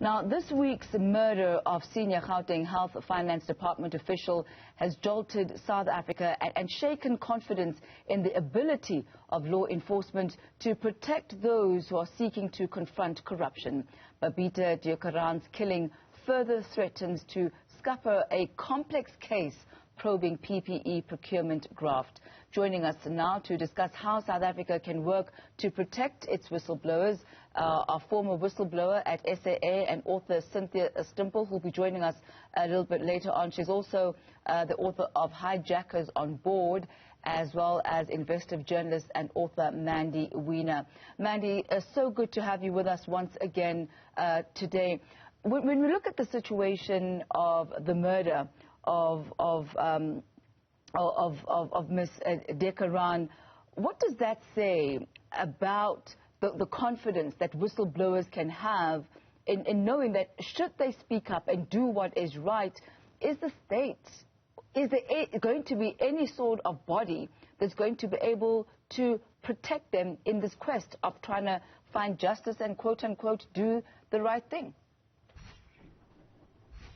Now, this week's murder of senior Gauteng Health Finance Department official has jolted South Africa and shaken confidence in the ability of law enforcement to protect those who are seeking to confront corruption. Babita Deokaran's killing further threatens to scupper a complex case probing PPE procurement graft. Joining us now to discuss how South Africa can work to protect its whistleblowers, our former whistleblower at SAA and author Cynthia Stimpel, who will be joining us a little bit later on. She's also the author of Hi-Hackers on Board, as well as investigative journalist and author Mandy Weiner. Mandy, so good to have you with us once again today. When we look at the situation of the murder of Ms. Deokaran, what does that say about the confidence that whistleblowers can have in knowing that should they speak up and do what is right, is the state, is there going to be any sort of body that's going to be able to protect them in this quest of trying to find justice and quote-unquote do the right thing?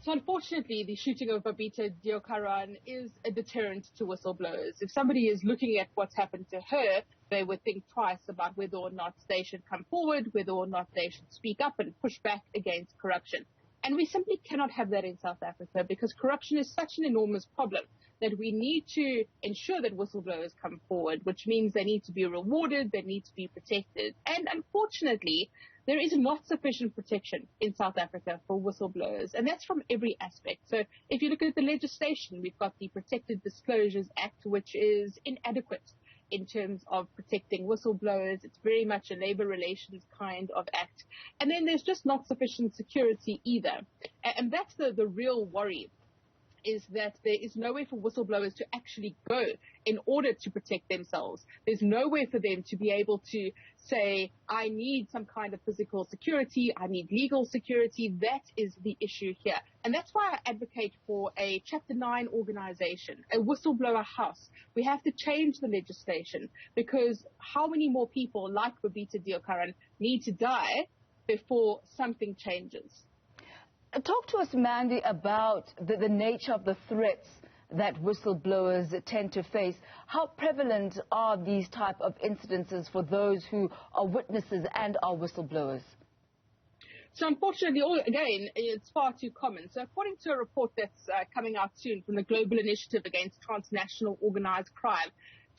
So unfortunately, the shooting of Babita Deokaran is a deterrent to whistleblowers. If somebody is looking at what's happened to her, they would think twice about whether or not they should come forward, whether or not they should speak up and push back against corruption. And we simply cannot have that in South Africa because corruption is such an enormous problem that we need to ensure that whistleblowers come forward, which means they need to be rewarded, they need to be protected. And unfortunately, there is not sufficient protection in South Africa for whistleblowers, and that's from every aspect. So if you look at the legislation, we've got the Protected Disclosures Act, which is inadequate in terms of protecting whistleblowers. It's very much a labor relations kind of act. And then there's just not sufficient security either. And that's the real worry, is that there is nowhere for whistleblowers to actually go in order to protect themselves. There's nowhere for them to be able to say, I need some kind of physical security, I need legal security. That is the issue here. And that's why I advocate for a Chapter 9 organization, a whistleblower house. We have to change the legislation because how many more people like Babita Deokaran need to die before something changes? Talk to us, Mandy, about the nature of the threats that whistleblowers tend to face. How prevalent are these type of incidences for those who are witnesses and are whistleblowers? So unfortunately, again, it's far too common. So according to a report that's coming out soon from the Global Initiative Against Transnational Organized Crime,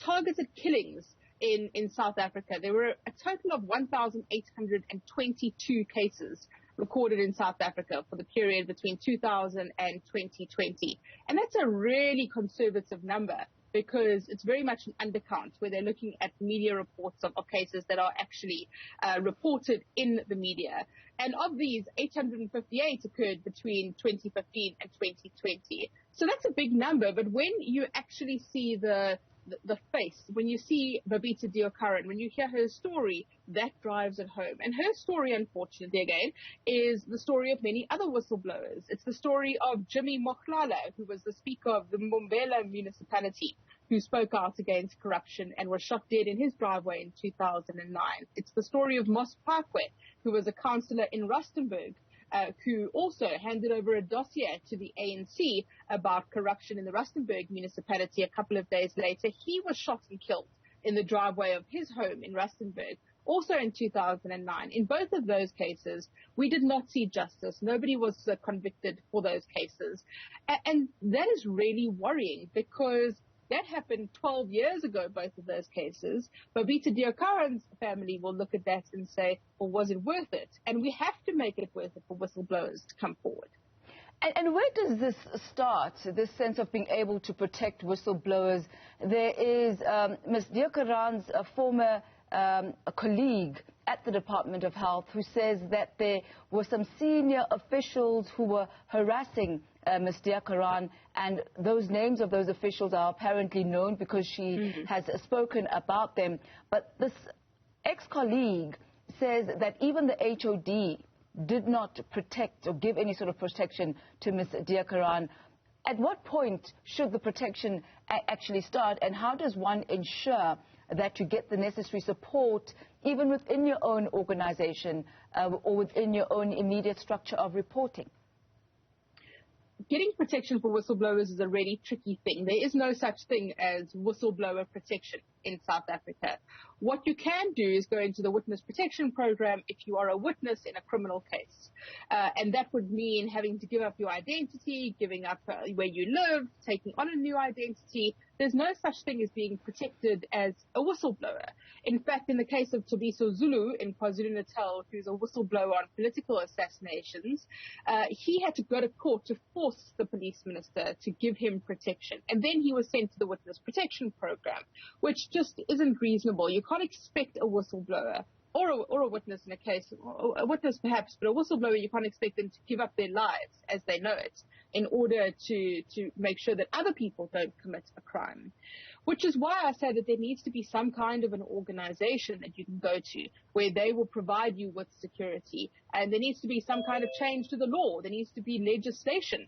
targeted killings in South Africa, there were a total of 1,822 cases recorded in South Africa for the period between 2000 and 2020. And that's a really conservative number because it's very much an undercount where they're looking at media reports of cases that are actually reported in the media. And of these, 858 occurred between 2015 and 2020. So that's a big number. But when you actually see the face, when you see Babita Deokaran, when you hear her story, that drives it home. And her story, unfortunately, again, is the story of many other whistleblowers. It's the story of Jimmy Mohlala, who was the speaker of the Mbombela municipality, who spoke out against corruption and was shot dead in his driveway in 2009. It's the story of Mos Parkwe, who was a councillor in Rustenburg, who also handed over a dossier to the ANC about corruption in the Rustenburg municipality a couple of days later. He was shot and killed in the driveway of his home in Rustenburg, also in 2009. In both of those cases, we did not see justice. Nobody was convicted for those cases. And that is really worrying because that happened 12 years ago, both of those cases. Babita Deokaran's family will look at that and say, well, was it worth it? And we have to make it worth it for whistleblowers to come forward. And where does this start, this sense of being able to protect whistleblowers? There is Ms. Deokaran's former colleague at the Department of Health who says that there were some senior officials who were harassing Ms. Deokaran, and those names of those officials are apparently known because she has spoken about them. But this ex-colleague says that even the HOD did not protect or give any sort of protection to Ms. Deokaran. At what point should the protection actually start, and how does one ensure that you get the necessary support even within your own organization or within your own immediate structure of reporting? Getting protection for whistleblowers is a really tricky thing. There is no such thing as whistleblower protection in South Africa. What you can do is go into the witness protection program if you are a witness in a criminal case. And that would mean having to give up your identity, giving up where you live, taking on a new identity. There's no such thing as being protected as a whistleblower. In fact, in the case of Tobiso Zulu in KwaZulu-Natal, who's a whistleblower on political assassinations, he had to go to court to force the police minister to give him protection. And then he was sent to the witness protection program, which just isn't reasonable. You can't expect a whistleblower or a witness in a case, a witness perhaps, but a whistleblower, you can't expect them to give up their lives as they know it in order to make sure that other people don't commit a crime. Which is why I say that there needs to be some kind of an organization that you can go to where they will provide you with security. And there needs to be some kind of change to the law. There needs to be legislation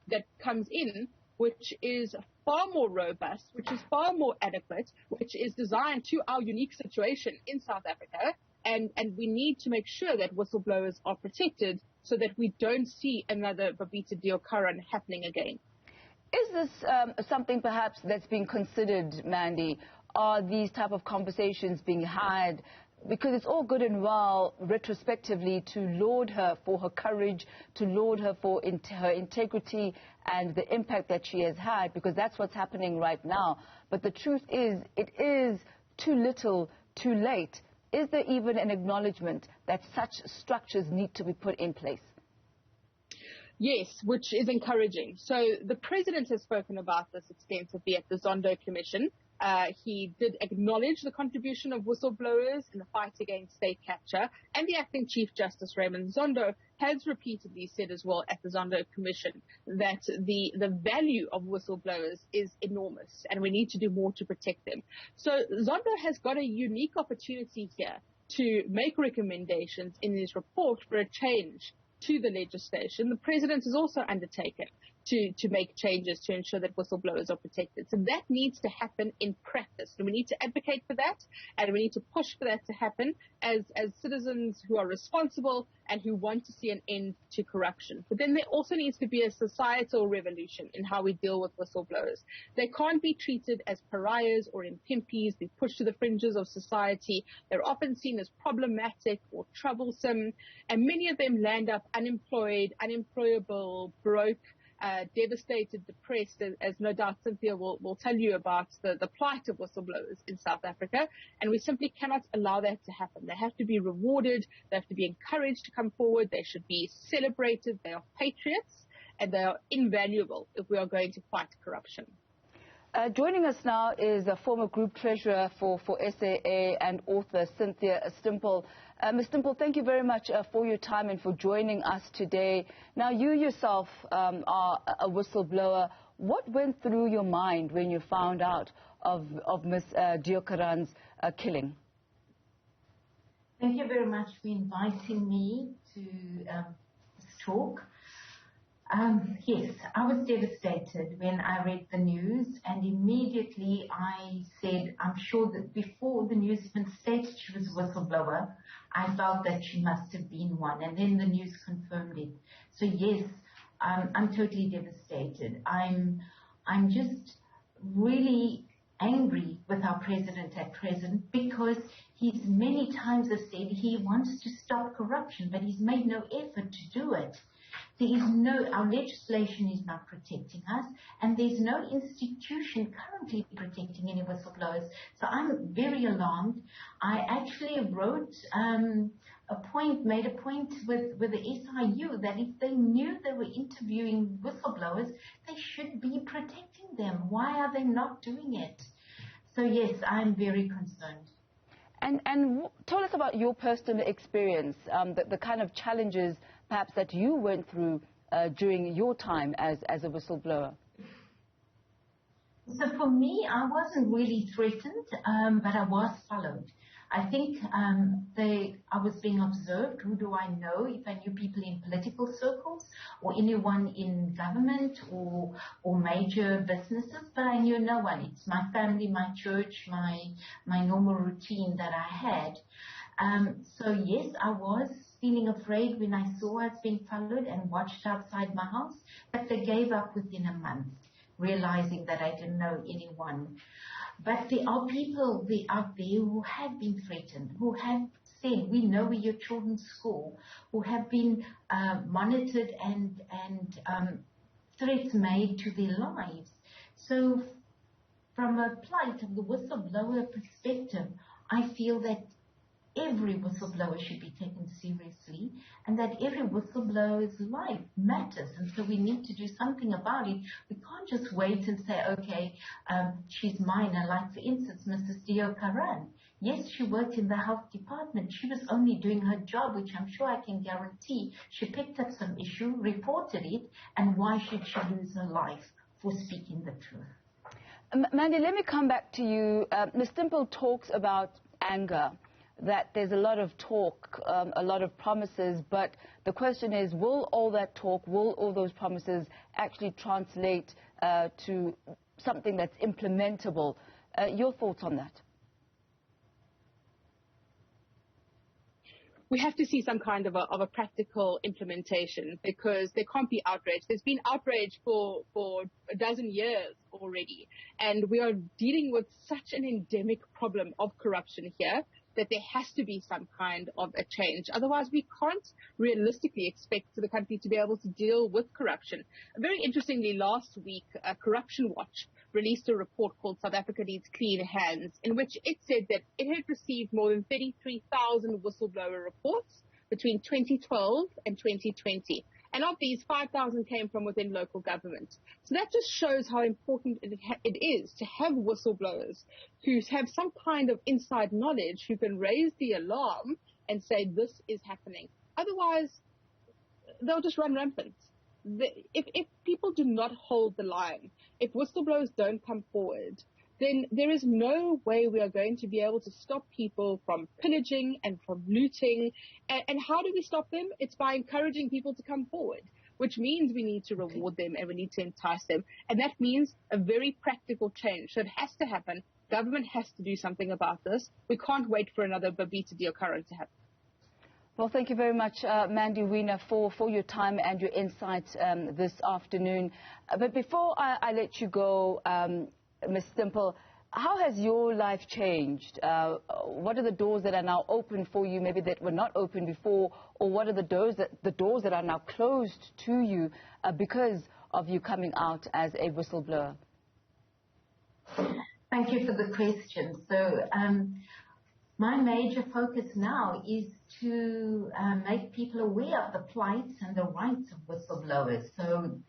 that comes in which is far more robust, which is far more adequate, which is designed to our unique situation in South Africa. And we need to make sure that whistleblowers are protected so that we don't see another Babita Deokaran happening again. Is this something perhaps that's being considered, Mandy? Are these type of conversations being had? Because it's all good and well retrospectively to laud her for her courage, to laud her for her integrity and the impact that she has had, because that's what's happening right now. But the truth is, it is too little, too late. Is there even an acknowledgement that such structures need to be put in place? Yes, which is encouraging. So the president has spoken about this extensively at the Zondo Commission. He did acknowledge the contribution of whistleblowers in the fight against state capture, and the acting Chief Justice Raymond Zondo has repeatedly said as well at the Zondo Commission that the value of whistleblowers is enormous and we need to do more to protect them. So Zondo has got a unique opportunity here to make recommendations in his report for a change to the legislation. The president has also undertaken to make changes to ensure that whistleblowers are protected. So that needs to happen in practice. And we need to advocate for that, and we need to push for that to happen as citizens who are responsible and who want to see an end to corruption. But then there also needs to be a societal revolution in how we deal with whistleblowers. They can't be treated as pariahs or impimpies, be pushed to the fringes of society. They're often seen as problematic or troublesome, and many of them land up unemployed, unemployable, broke, devastated, depressed, as no doubt Cynthia will tell you about the plight of whistleblowers in South Africa, and we simply cannot allow that to happen. They have to be rewarded, they have to be encouraged to come forward, they should be celebrated, they are patriots, and they are invaluable if we are going to fight corruption. Joining us now is a former group treasurer for SAA and author Cynthia Stimpel. Ms. Stimpel, thank you very much for your time and for joining us today. Now, you yourself are a whistleblower. What went through your mind when you found out of Ms. Deokaran's killing? Thank you very much for inviting me to this talk. Yes, I was devastated when I read the news, and immediately I said, I'm sure that before the news even stated she was a whistleblower, I felt that she must have been one, and then the news confirmed it. So yes, I'm totally devastated. I'm just really angry with our president at present, because he's many times has said he wants to stop corruption, but he's made no effort to do it. Our legislation is not protecting us, and there's no institution currently protecting any whistleblowers. So I'm very alarmed. I actually made a point with the SIU that if they knew they were interviewing whistleblowers, they should be protecting them. Why are they not doing it? So yes, I'm very concerned. And tell us about your personal experience, the kind of challenges perhaps that you went through during your time as a whistleblower. So for me, I wasn't really threatened, but I was followed. I think I was being observed. Who do I know? If I knew people in political circles or anyone in government or major businesses, but I knew no one. It's my family, my church, my normal routine that I had. So yes, I was feeling afraid when I saw us being followed and watched outside my house, but they gave up within a month, realizing that I didn't know anyone. But there are people out there who have been threatened, who have said, we know where your children's school, who have been monitored and threats made to their lives. So from a plight of the whistleblower perspective, I feel that every whistleblower should be taken seriously and that every whistleblower's life matters. And so we need to do something about it. We can't just wait and say, okay, she's minor. Like, for instance, Mrs. Deokaran. Yes, she worked in the health department. She was only doing her job, which I'm sure I can guarantee. She picked up some issue, reported it, and why should she lose her life for speaking the truth? Mandy, let me come back to you. Ms. Stimpel talks about anger, that there's a lot of talk, a lot of promises, but the question is, will all that talk, will all those promises actually translate to something that's implementable? Your thoughts on that? We have to see some kind of a practical implementation, because there can't be outrage. There's been outrage for a dozen years already, and we are dealing with such an endemic problem of corruption here that there has to be some kind of a change. Otherwise, we can't realistically expect the country to be able to deal with corruption. Very interestingly, last week, Corruption Watch released a report called South Africa Needs Clean Hands, in which it said that it had received more than 33,000 whistleblower reports between 2012 and 2020. And of these, 5,000 came from within local government. So that just shows how important it is to have whistleblowers who have some kind of inside knowledge, who can raise the alarm and say this is happening. Otherwise, they'll just run rampant. If people do not hold the line, if whistleblowers don't come forward, then there is no way we are going to be able to stop people from pillaging and from looting. And how do we stop them? It's by encouraging people to come forward, which means we need to reward them and we need to entice them. And that means a very practical change. So it has to happen. Government has to do something about this. We can't wait for another Babita Deokaran to happen. Well, thank you very much, Mandy Weiner, for your time and your insights this afternoon. But before I let you go, Ms. Stimpel, how has your life changed? What are the doors that are now open for you, maybe that were not open before, or what are the doors that are now closed to you because of you coming out as a whistleblower? Thank you for the question. So my major focus now is to make people aware of the plights and the rights of whistleblowers. So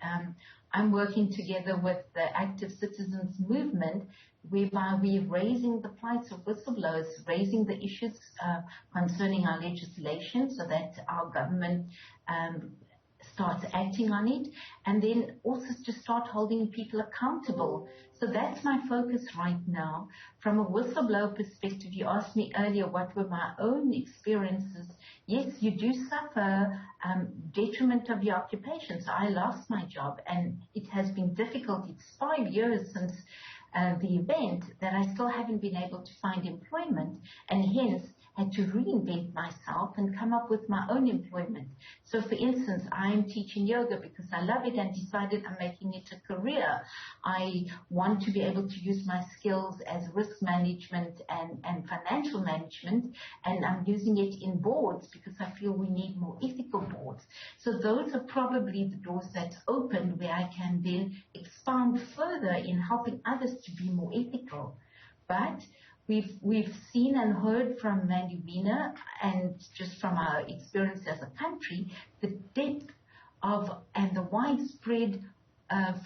I'm working together with the Active Citizens Movement, whereby we're raising the plights of whistleblowers, raising the issues concerning our legislation so that our government starts acting on it, and then also to start holding people accountable. So that's my focus right now. From a whistleblower perspective, you asked me earlier what were my own experiences. Yes, you do suffer detriment of your occupation. So I lost my job, and it has been difficult. It's 5 years since the event that I still haven't been able to find employment, and hence had to reinvent myself and come up with my own employment. So for instance, I'm teaching yoga because I love it and decided I'm making it a career. I want to be able to use my skills as risk management and financial management, and I'm using it in boards because I feel we need more ethical boards. So those are probably the doors that's opened where I can then expand further in helping others to be more ethical. But we've seen and heard from Mandy Weiner, and just from our experience as a country, the depth of and the widespread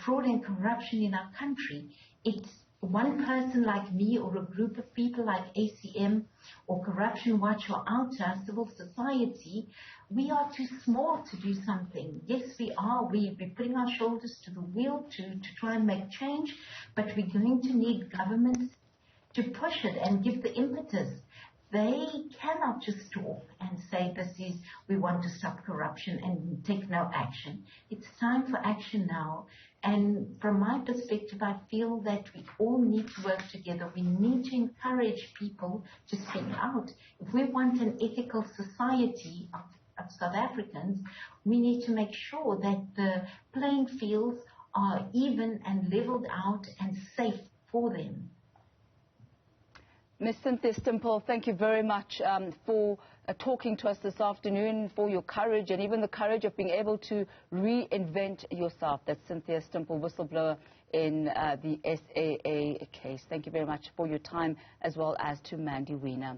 fraud and corruption in our country. It's one person like me or a group of people like ACM or Corruption Watch or OUTA, civil society. We are too small to do something. Yes, we are. We're putting our shoulders to the wheel to try and make change, but we're going to need governments to push it and give the impetus. They cannot just talk and say we want to stop corruption and take no action. It's time for action now. And from my perspective, I feel that we all need to work together. We need to encourage people to speak out. If we want an ethical society of South Africans, we need to make sure that the playing fields are even and leveled out and safe for them. Ms. Cynthia Stimpel, thank you very much for talking to us this afternoon, for your courage and even the courage of being able to reinvent yourself. That's Cynthia Stimpel, whistleblower in the SAA case. Thank you very much for your time, as well as to Mandy Weiner.